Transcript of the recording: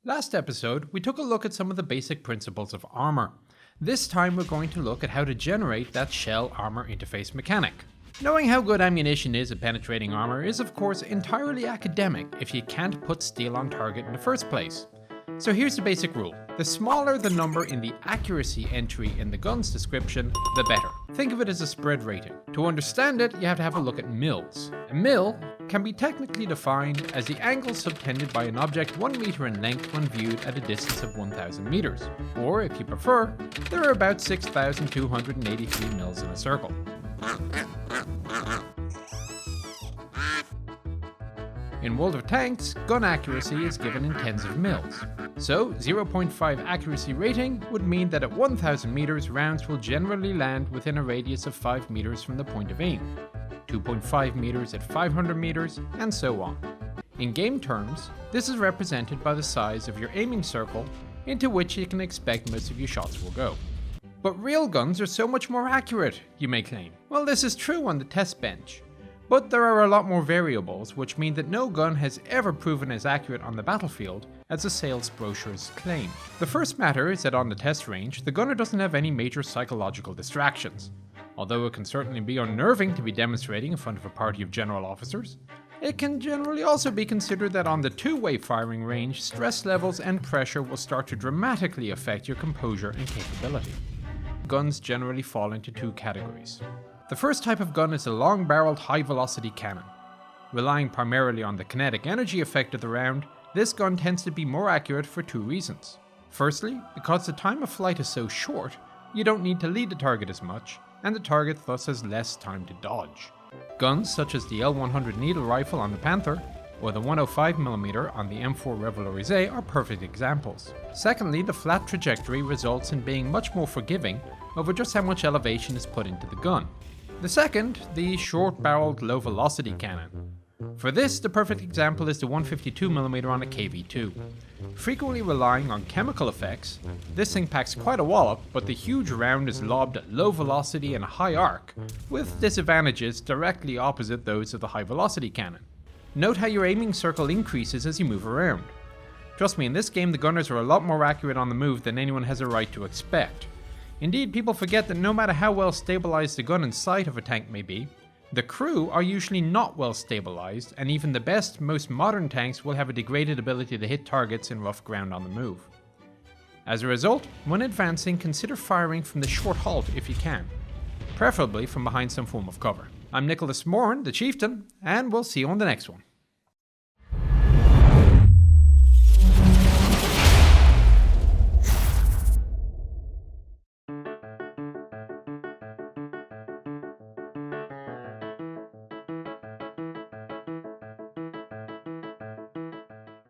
Last episode, we took a look at some of the basic principles of armor. This time we're going to look at how to generate that shell armor interface mechanic. Knowing how good ammunition is at penetrating armor is of course entirely academic if you can't put steel on target in the first place. So here's the basic rule. The smaller the number in the accuracy entry in the gun's description, the better. Think of it as a spread rating. To understand it, you have to have a look at mils. A mil can be technically defined as the angle subtended by an object 1 meter in length when viewed at a distance of 1000 meters. Or, if you prefer, there are about 6,283 mils in a circle. In World of Tanks, gun accuracy is given in tens of mils. So, 0.5 accuracy rating would mean that at 1000 meters, rounds will generally land within a radius of 5 meters from the point of aim, 2.5 meters at 500 meters, and so on. In game terms, this is represented by the size of your aiming circle into which you can expect most of your shots will go. But real guns are so much more accurate, you may claim. Well, this is true on the test bench. But there are a lot more variables, which mean that no gun has ever proven as accurate on the battlefield as the sales brochures claim. The first matter is that on the test range, the gunner doesn't have any major psychological distractions. Although it can certainly be unnerving to be demonstrating in front of a party of general officers, it can generally also be considered that on the two-way firing range, stress levels and pressure will start to dramatically affect your composure and capability. Guns generally fall into two categories. The first type of gun is a long-barreled high-velocity cannon. Relying primarily on the kinetic energy effect of the round, this gun tends to be more accurate for two reasons. Firstly, because the time of flight is so short, you don't need to lead the target as much, and the target thus has less time to dodge. Guns such as the L100 needle rifle on the Panther, or the 105mm on the M4 Revalorisé are perfect examples. Secondly, the flat trajectory results in being much more forgiving over just how much elevation is put into the gun. The second, the short-barreled low-velocity cannon. For this, the perfect example is the 152mm on a KV-2. Frequently relying on chemical effects, this thing packs quite a wallop, but the huge round is lobbed at low velocity and a high arc, with disadvantages directly opposite those of the high-velocity cannon. Note how your aiming circle increases as you move around. Trust me, in this game the gunners are a lot more accurate on the move than anyone has a right to expect. Indeed, people forget that no matter how well stabilized the gun and sight of a tank may be, the crew are usually not well stabilized, and even the best, most modern tanks will have a degraded ability to hit targets in rough ground on the move. As a result, when advancing, consider firing from the short halt if you can, preferably from behind some form of cover. I'm Nicholas Moran, the Chieftain, and we'll see you on the next one.